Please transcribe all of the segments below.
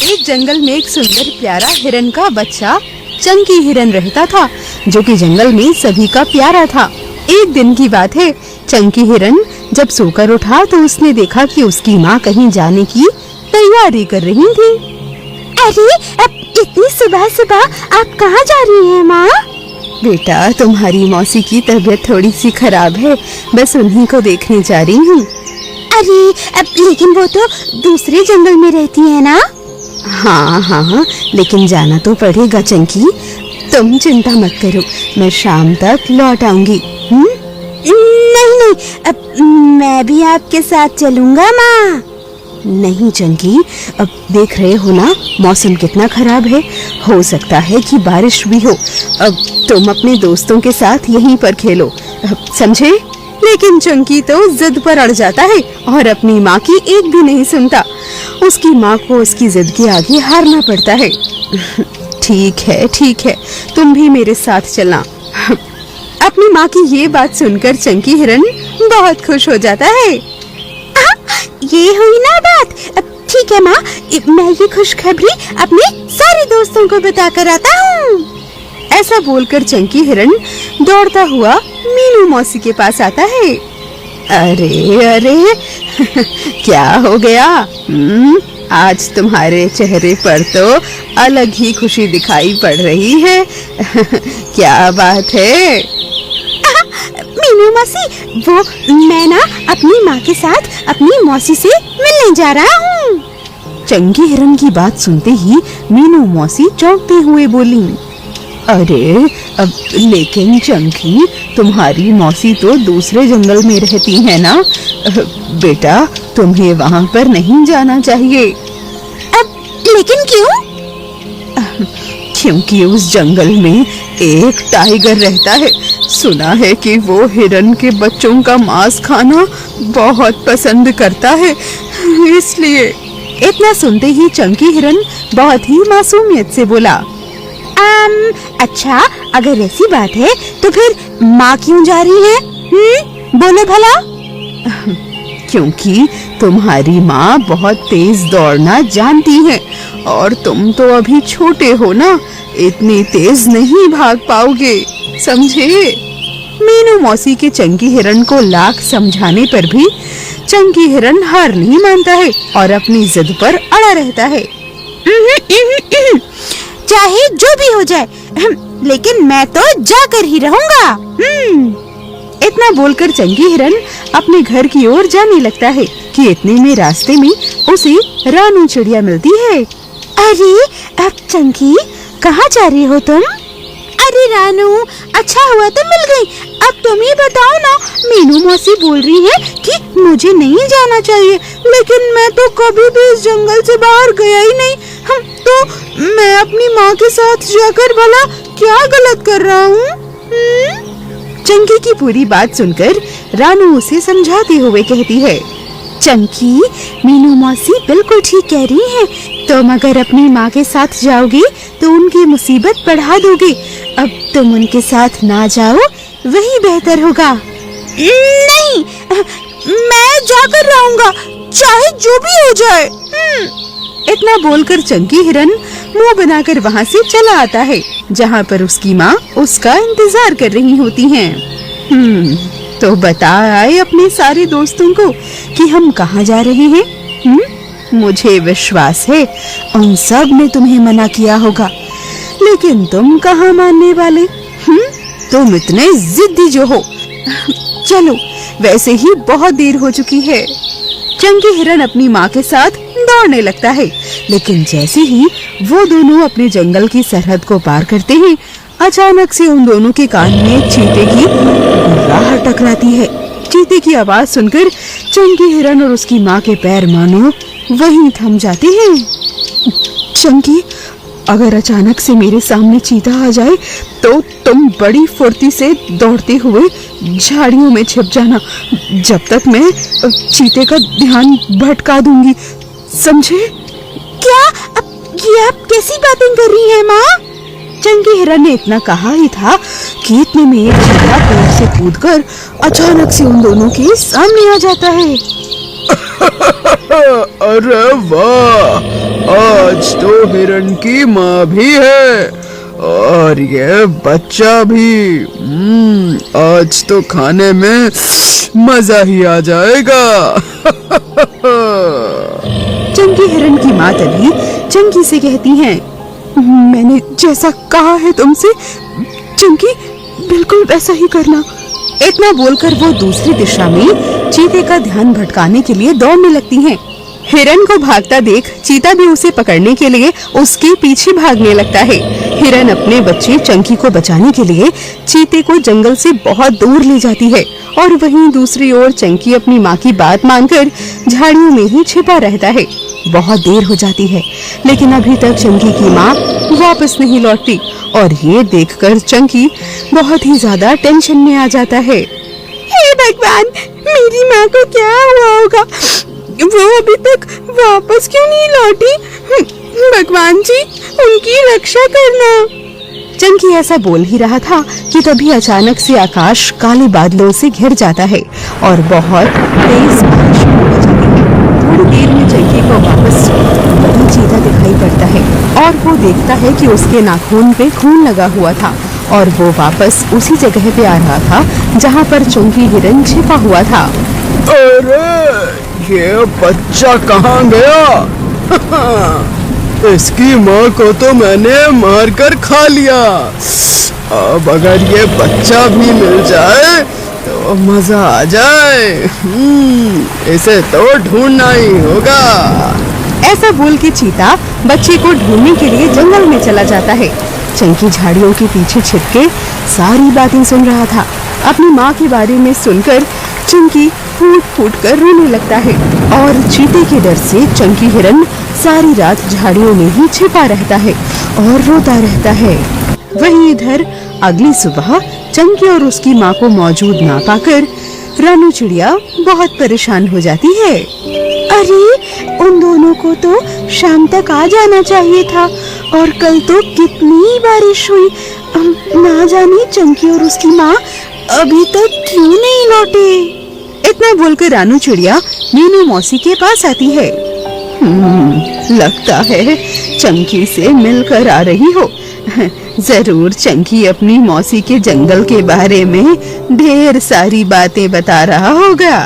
एक जंगल में एक सुंदर प्यारा हिरन का बच्चा चंकी हिरन रहता था, जो कि जंगल में सभी का प्यारा था। एक दिन की बात है, चंकी हिरन जब सोकर उठा तो उसने देखा कि उसकी माँ कहीं जाने की तैयारी कर रही थी। अरे, अब इतनी सुबह सुबह आप कहाँ जा रही हैं माँ? बेटा, तुम्हारी मौसी की तबीयत थोड़ी सी खराब है, बस उन्हीं को देखने जा रही हूँ। अरे, अब लेकिन वो तो दूसरे जंगल में रहती है ना? हाँ, लेकिन जाना तो पड़ेगा चंकी। तुम चिंता मत करो, मैं शाम तक लौट आऊंगी। नहीं, अब मैं भी आपके साथ चलूंगा माँ। नहीं चंकी, अब देख रहे हो ना मौसम कितना खराब है, हो सकता है कि बारिश भी हो। अब तुम अपने दोस्तों के साथ यहीं पर खेलो, समझे? लेकिन चंकी तो जिद पर अड़ जाता है और अपनी माँ की एक भी नहीं सुनता। उसकी माँ को उसकी जिद के आगे हारना पड़ता है। ठीक है, तुम भी मेरे साथ चलना। अपनी माँ की ये बात सुनकर चंकी हिरन बहुत खुश हो जाता है। ये हुई ना बात। ठीक है माँ, मैं ये खुशखबरी अपने सारे दोस्तों को बताकर आता हूँ। ऐसा बोलकर चंकी हिरन दौड़ता हुआ मीनू मौसी के पास आता है। अरे क्या हो गया? आज तुम्हारे चेहरे पर तो अलग ही खुशी दिखाई पड़ रही है। क्या बात है? मीनू मौसी, वो मैं ना अपनी माँ के साथ अपनी मौसी से मिलने जा रहा हूँ। चंकी हिरन की बात सुनते ही मीनू मौसी चौंकते हुए बोली, अरे अब लेकिन चंकी, तुम्हारी मौसी तो दूसरे जंगल में रहती है ना? बेटा, तुम्हें वहाँ पर नहीं जाना चाहिए। अब लेकिन क्यों? क्योंकि उस जंगल में एक टाइगर रहता है। सुना है कि वो हिरन के बच्चों का मांस खाना बहुत पसंद करता है, इसलिए। इतना सुनते ही चंकी हिरन बहुत ही मासूमियत से बोला, अच्छा, अगर ऐसी बात है तो फिर माँ क्यों जा रही है? बोलो भला। क्योंकि तुम्हारी माँ बहुत तेज दौड़ना जानती है और तुम तो अभी छोटे हो ना, इतनी तेज नहीं भाग पाओगे, समझे? मीनू मौसी के चंकी हिरन को लाख समझाने पर भी चंकी हिरन हार नहीं मानता है और अपनी जिद पर अड़ा रहता है। चाहे जो भी हो जाए, लेकिन मैं तो जाकर ही रहूंगा। इतना बोलकर चंकी हिरन अपने घर की ओर जाने लगता है कि इतने में रास्ते में उसे रानू चिड़िया मिलती है। अरे, अब चंकी, कहाँ जा रही हो तुम? अरे रानू, अच्छा हुआ तुम मिल गई। अब तुम ही बताओ ना, मीनू मौसी बोल रही है कि मुझे नहीं जाना चाहिए, लेकिन मैं तो कभी भी इस जंगल से बाहर गया ही नहीं। तो मैं अपनी माँ के साथ जाकर भला क्या गलत कर रहा हूँ? चंकी की पूरी बात सुनकर रानू उसे समझाते हुए कहती है, चंकी, मीनू मौसी बिल्कुल ठीक कह रही हैं। तुम अगर अपनी माँ के साथ जाओगी तो उनकी मुसीबत बढ़ा दोगे। अब तुम उनके साथ ना जाओ, वही बेहतर होगा। नहीं, मैं जाकर रहूंगा, चाहे जो भी हो जाए। इतना बोलकर चंकी हिरन मुंह बनाकर वहाँ से चला आता है, जहाँ पर उसकी माँ उसका इंतजार कर रही होती हैं। तो बता आए अपने सारे दोस्तों को कि हम कहाँ जा रहे हैं? मुझे विश्वास है उन सब ने तुम्हें मना किया होगा, लेकिन तुम कहाँ मानने वाले? तुम इतने जिद्दी जो हो। चलो, वैसे ही बहुत देर हो चुकी है। चंकी हिरन अपनी माँ के साथ दौड़ने लगता है, लेकिन जैसे ही वो दोनों अपने जंगल की सरहद को पार करते हैं, अचानक से उन दोनों के कान में एक चीते की गुर्राहट टकराती है। चीते की आवाज सुनकर चंकी हिरन और उसकी माँ के पैर मानो वहीं थम जाते हैं। चंकी, अगर अचानक से मेरे सामने चीता आ जाए तो तुम बड़ी फुर्ती से दौड़ते हुए झाड़ियों में छिप जाना, जब तक मैं चीते का ध्यान भटका दूंगी, समझे? क्या? ये आप कैसी बातें कर रही हैं माँ? चंकी हिरन ने इतना कहा ही था कि इतने में एक चीता पेड़ से कूदकर अचानक से उन दोनों के सामने आ जाता है। अरे वाह, आज आज तो हिरण की माँ भी है और ये बच्चा भी। आज तो खाने में मजा ही आ जाएगा। चंकी हिरन की माँ तभी चंकी से कहती हैं, मैंने जैसा कहा है तुमसे चंकी, बिल्कुल वैसा ही करना। इतना बोलकर वो दूसरी दिशा में चीते का ध्यान भटकाने के लिए दौड़ने लगती हैं। हिरन को भागता देख चीता भी उसे पकड़ने के लिए उसके पीछे भागने लगता है। हिरन अपने बच्चे चंकी को बचाने के लिए चीते को जंगल से बहुत दूर ले जाती है और वहीं दूसरी ओर चंकी अपनी माँ की बात मानकर झाड़ियों में ही छिपा रहता है। बहुत देर हो जाती है लेकिन अभी तक चंकी की माँ वापस नहीं लौटती और ये देखकर चंकी बहुत ही ज्यादा टेंशन में आ जाता है। हे भगवान, मेरी माँ को क्या हुआ होगा? वो अभी तक वापस क्यों नहीं लौटी? भगवान जी, उनकी रक्षा करना। चंकी ऐसा बोल ही रहा था कि तभी अचानक से आकाश काले बादलों से घिर जाता है और बहुत तेज बारिश शुरू हो जाती है। थोड़ी देर में चंकी को वापस वही चीता दिखाई पड़ता है और वो देखता है कि उसके नाखून पे खून लगा हुआ था और वो वापस उसी जगह पे आ रहा था जहाँ पर चंकी हिरन छिपा हुआ था। अरे ये बच्चा कहाँ गया? इसकी माँ को तो मैंने मारकर खा लिया। अब अगर ये बच्चा भी मिल जाए तो मजा आ जाए। इसे तो ढूंढना ही होगा। ऐसा बोल के चीता बच्चे को ढूंढने के लिए जंगल में चला जाता है। चंकी झाड़ियों के पीछे छिपके सारी बातें सुन रहा था। अपनी माँ के बारे में सुनकर चंकी फूट फूट कर रोने लगता है और चीते के डर से चंकी हिरन सारी रात झाड़ियों में ही छिपा रहता है और रोता रहता है। वहीं इधर अगली सुबह चंकी और उसकी माँ को मौजूद ना पाकर रानू चिड़िया बहुत परेशान हो जाती है। अरे, उन दोनों को तो शाम तक आ जाना चाहिए था और कल तो कितनी बारिश हुई। ना जाने चंकी और उसकी माँ अभी तक क्यों नहीं लौटे। इतना बोलकर रानू चिड़िया मीनू मौसी के पास आती है। लगता है चंकी से मिलकर आ रही हो। जरूर चंकी अपनी मौसी के जंगल के बारे में ढेर सारी बातें बता रहा होगा।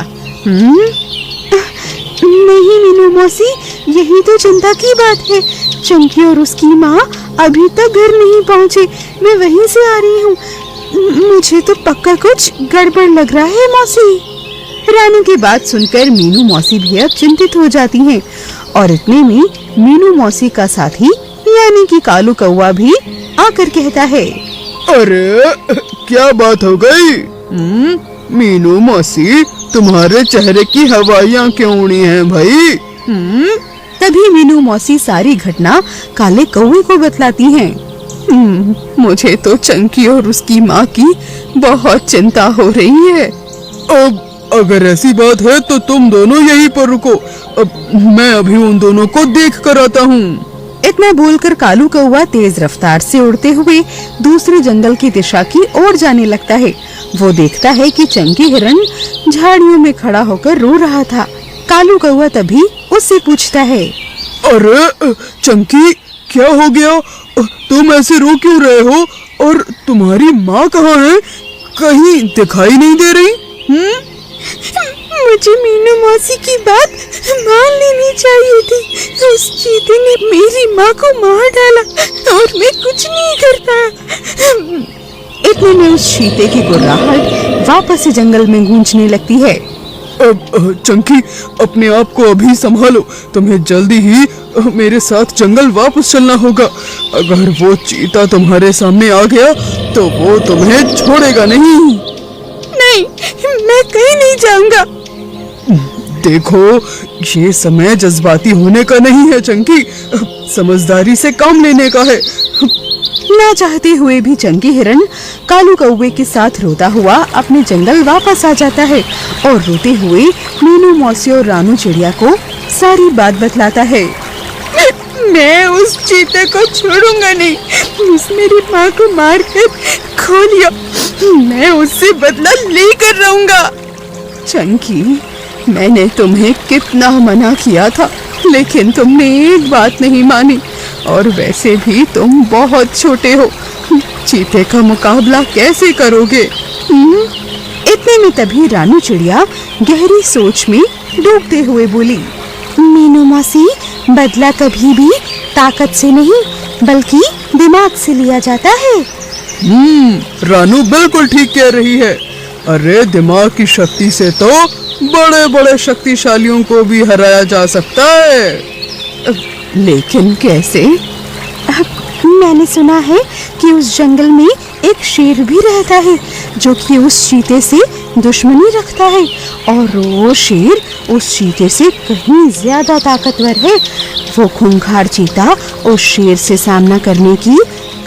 नहीं मीनू मौसी, यही तो चिंता की बात है। चंकी और उसकी माँ अभी तक घर नहीं पहुँचे। मैं वहीं से आ रही हूँ। मुझे तो पक्का कुछ गड़बड़ लग रहा है मौसी। रानू की बात सुनकर मीनू मौसी भी अब चिंतित हो जाती हैं और इतने में मीनू मौसी का साथी यानी कि कालू कौवा भी आकर कहता है, अरे क्या बात हो गई? मीनू मौसी, तुम्हारे चेहरे की हवाइयाँ क्यों उड़ी हैं भाई? तभी मीनू मौसी सारी घटना काले कौवे को बतलाती हैं। मुझे तो चंकी और उसकी माँ की बहुत चिंता हो रही है। अब अगर ऐसी बात है तो तुम दोनों यहीं पर रुको। अब मैं अभी उन दोनों को देख कर आता हूँ। इतना बोलकर कालू कौवा तेज रफ्तार से उड़ते हुए दूसरे जंगल की दिशा की ओर जाने लगता है। वो देखता है कि चंकी हिरन झाड़ियों में खड़ा होकर रो रहा था। कालू कौवा तभी उससे पूछता है, अरे चंकी, क्या हो गया? तुम ऐसे रो क्यों रहे हो? और तुम्हारी माँ कहाँ है? कहीं दिखाई नहीं दे रही? मुझे मीनू मौसी की बात मान लेनी चाहिए थी। उस चीते ने मेरी माँ को मार डाला और मैं कुछ नहीं कर पाया। इतने में उस चीते की गुर्राहट वापस से जंगल में गूंजने लगती है। चंकी, अपने आप को अभी संभालो। तुम्हें जल्दी ही मेरे साथ जंगल वापस चलना होगा। अगर वो चीता तुम्हारे सामने आ गया तो वो तुम्हें छोड़ेगा नहीं। नहीं, मैं कहीं नहीं जाऊंगा। देखो, ये समय जज्बाती होने का नहीं है चंकी, समझदारी से काम लेने का है। ना चाहते हुए भी चंकी हिरन कालू कौवे के साथ रोता हुआ अपने जंगल वापस आ जाता है और रोते हुए मीनू मौसी और रानू चिड़िया को सारी बात बतलाता है। मैं उस चीते को छोड़ूंगा नहीं। उसने मेरी माँ को मार कर खो लिया। मैं उससे बदला लेकर रहूंगा। चंकी, मैंने तुम्हें कितना मना किया था, लेकिन तुमने एक बात नहीं मानी, और वैसे भी तुम बहुत छोटे हो, चीते का मुकाबला कैसे करोगे? इतने में तभी रानू चिड़िया गहरी सोच में डूबते हुए बोली, मीनू मौसी, बदला कभी भी ताकत से नहीं बल्कि दिमाग से लिया जाता है। रानू बिल्कुल ठीक कह रही है। अरे दिमाग की शक्ति से तो बड़े बड़े शक्तिशालियों को भी हराया जा सकता है। लेकिन कैसे? मैंने सुना है कि उस जंगल में एक शेर भी रहता है जो कि उस चीते से दुश्मनी रखता है, और वो शेर उस चीते से कहीं ज्यादा ताकतवर है। वो खूंखार चीता उस शेर से सामना करने की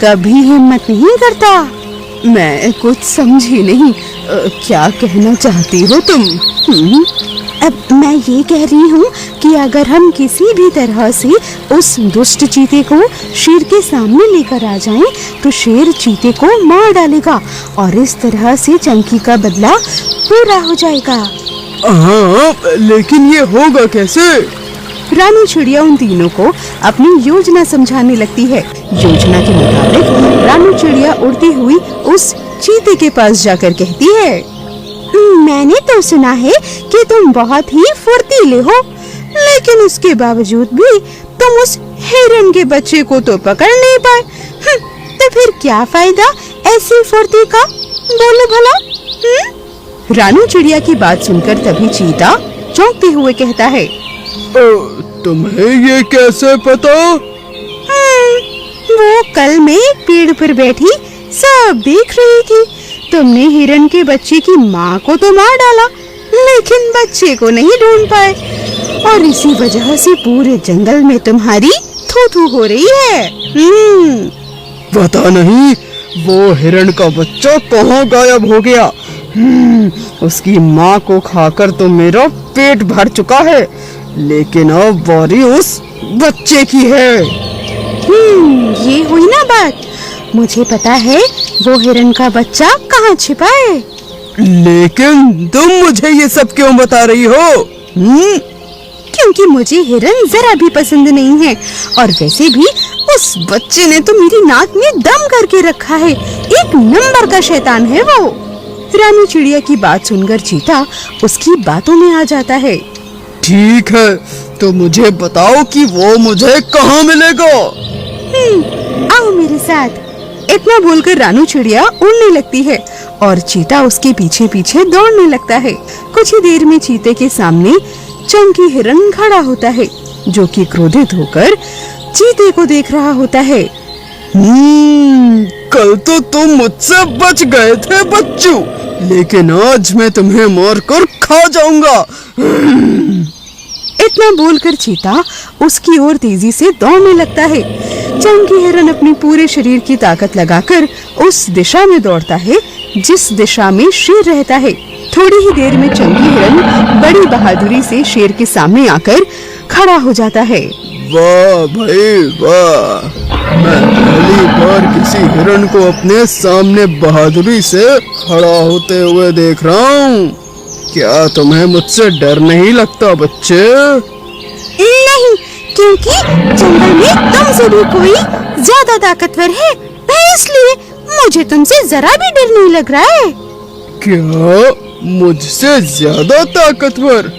कभी हिम्मत नहीं करता। मैं कुछ समझी नहीं, क्या कहना चाहती हो तुम? अब मैं ये कह रही हूँ कि अगर हम किसी भी तरह से उस दुष्ट चीते को शेर के सामने लेकर आ जाएं, तो शेर चीते को मार डालेगा और इस तरह से चंकी का बदला पूरा हो जाएगा। हाँ, लेकिन ये होगा कैसे? रानू चिड़िया उन तीनों को अपनी योजना समझाने लगती है। योजना के मुताबिक रानू चिड़िया उड़ती हुई उस चीते के पास जाकर कहती है, मैंने तो सुना है कि तुम बहुत ही फुर्तीले हो, लेकिन उसके बावजूद भी तुम उस हिरन के बच्चे को तो पकड़ नहीं पाए। तो फिर क्या फायदा ऐसी फुर्ती का, बोलो भला? रानू चिड़िया की बात सुनकर तभी चीता चौंकते हुए कहता है, तुम्हें ये कैसे पता? वो कल मैं एक पेड़ पर बैठी सब देख रही थी। तुमने हिरन के बच्चे की माँ को तो मार डाला, लेकिन बच्चे को नहीं ढूंढ पाए, और इसी वजह से पूरे जंगल में तुम्हारी थू-थू हो रही है। पता नहीं वो हिरण का बच्चा कहाँ गायब हो गया। उसकी माँ को खाकर तो मेरा पेट भर चुका है, लेकिन अब बारी उस बच्चे की है। ये हुई ना बात। मुझे पता है वो हिरन का बच्चा कहाँ छिपा है। लेकिन तुम मुझे ये सब क्यों बता रही हो? क्योंकि मुझे हिरन जरा भी पसंद नहीं है, और वैसे भी उस बच्चे ने तो मेरी नाक में दम करके रखा है। एक नंबर का शैतान है वो। रानू चिड़िया की बात सुनकर चीता उसकी बातों में आ जाता है। ठीक है, तो मुझे बताओ कि वो मुझे कहाँ मिलेगा? आओ मेरे साथ। इतना बोलकर रानू चिड़िया उड़ने लगती है और चीता उसके पीछे पीछे दौड़ने लगता है। कुछ ही देर में चीते के सामने चंकी हिरन खड़ा होता है, जो कि क्रोधित होकर चीते को देख रहा होता है। कल तो तुम मुझसे बच गए थे बच्चू, लेकिन आज मैं तुम्हें मारकर खा जाऊंगा। इतना बोलकर चीता उसकी ओर तेजी से दौड़ने लगता है। चंकी हिरन अपने पूरे शरीर की ताकत लगाकर उस दिशा में दौड़ता है जिस दिशा में शेर रहता है। थोड़ी ही देर में चंकी हिरन बड़ी बहादुरी से शेर के सामने आकर खड़ा हो जाता है। वाह भाई वाह, मैं पहली बार किसी हिरन को अपने सामने बहादुरी से खड़ा होते हुए देख रहा हूँ। क्या तुम्हें मुझसे डर नहीं लगता बच्चे? नहीं, क्योंकि जंगल में तुमसे भी कोई ज्यादा ताकतवर है, इसलिए मुझे तुमसे जरा भी डर नहीं लग रहा है। क्या मुझसे ज्यादा ताकतवर?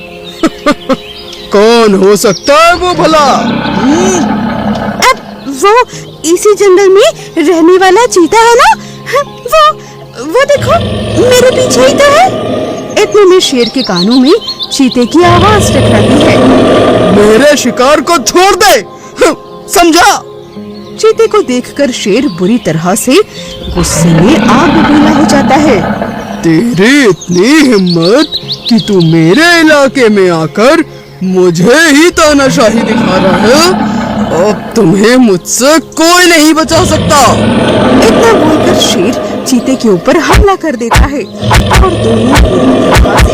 कौन हो सकता है वो भला? अब वो इसी जंगल में रहने वाला चीता है ना? वो देखो मेरे पीछे ही तो है। इतने में शेर के कानों में चीते की आवाज टकराती है। मेरे शिकार को छोड़ दे, समझा? चीते को देखकर शेर बुरी तरह से गुस्से में आग बबूला हो जाता है। तेरी इतनी हिम्मत कि तू मेरे इलाके में आकर मुझे ही तानाशाही दिखा रहा है? अब तुम्हें मुझसे कोई नहीं बचा सकता। इतना बोलकर शेर चीते के ऊपर हमला कर देता है और दोनों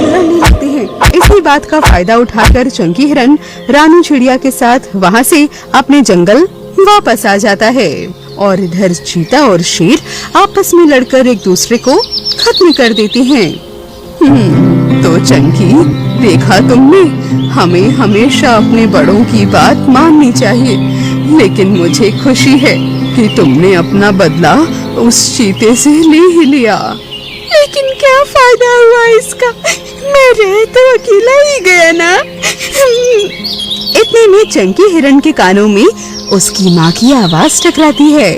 लड़ने लगते हैं। इसी बात का फायदा उठाकर चंकी हिरन रानू चिड़िया के साथ वहाँ से अपने जंगल वापस आ जाता है, और इधर चीता और शेर आपस में लड़कर एक दूसरे को खत्म कर देते हैं। तो चंकी, देखा तुमने, हमें हमेशा अपने बड़ों की बात माननी चाहिए। लेकिन मुझे खुशी है कि तुमने अपना बदला उस चीते से ले ही लिया। लेकिन क्या फायदा हुआ इसका, मैं रह तो अकेला ही गया ना। इतने में चंकी हिरण के कानों में उसकी माँ की आवाज टकराती है।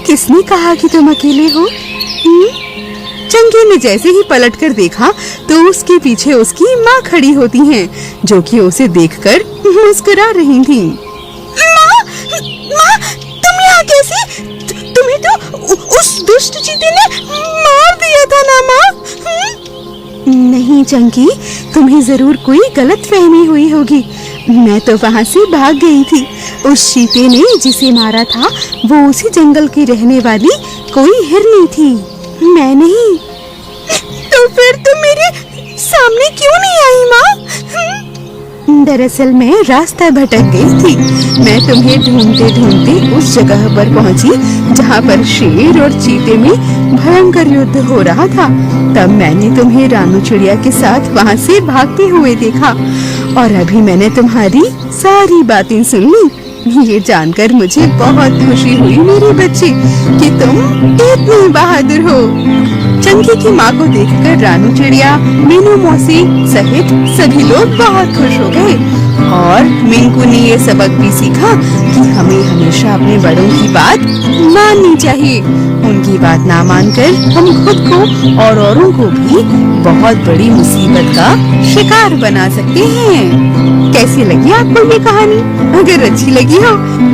किसने कहा कि तुम अकेले हो? चंकी ने जैसे ही पलटकर देखा तो उसके पीछे उसकी माँ खड़ी होती हैं, जो कि उसे देखकर मुस्कुरा रही थीं। माँ, तुम यहाँ कैसे? तुम्हें तो उस दुष्ट चीते ने मार दिया था ना माँ? नहीं चंकी, तुम्हें जरूर कोई गलतफहमी हुई होगी। मैं तो वहाँ से भाग गई थी। उस चीते ने जिसे मारा था वो उसी जंगल की रहने वाली कोई हिरनी थी, मैं नहीं। तो फिर तुम मेरे सामने क्यों नहीं आई माँ? दरअसल मैं रास्ता भटक गई थी। मैं तुम्हें ढूंढते ढूंढते उस जगह पर पहुंची जहाँ पर शेर और चीते में भयंकर युद्ध हो रहा था। तब मैंने तुम्हें रानू चिड़िया के साथ वहाँ से भागते हुए देखा और अभी मैंने तुम्हारी सारी बातें सुन ली। ये जानकर मुझे बहुत खुशी हुई मेरे बच्चे कि तुम इतनी बहादुर हो। चंकी की माँ को देखकर रानू चिड़िया, मीनू मौसी सहित सभी लोग बहुत खुश हो गए और मिंकू ने ये सबक भी सीखा कि हमें हमेशा अपने बड़ों की बात माननी चाहिए। उनकी बात ना मानकर हम खुद को और औरों को भी बहुत बड़ी मुसीबत का शिकार बना सकते हैं। कैसी लगी आपको ये कहानी? अगर अच्छी लगी हो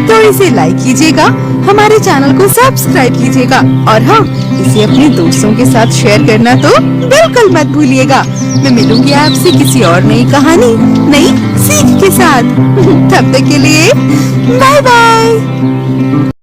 तो इसे लाइक कीजिएगा, हमारे चैनल को सब्सक्राइब कीजिएगा और हाँ, इसे अपने दोस्तों के साथ शेयर करना तो बिल्कुल मत भूलिएगा। मैं मिलूंगी आपसे किसी और नई कहानी, नई सीख के साथ। तब तक के लिए बाय बाय।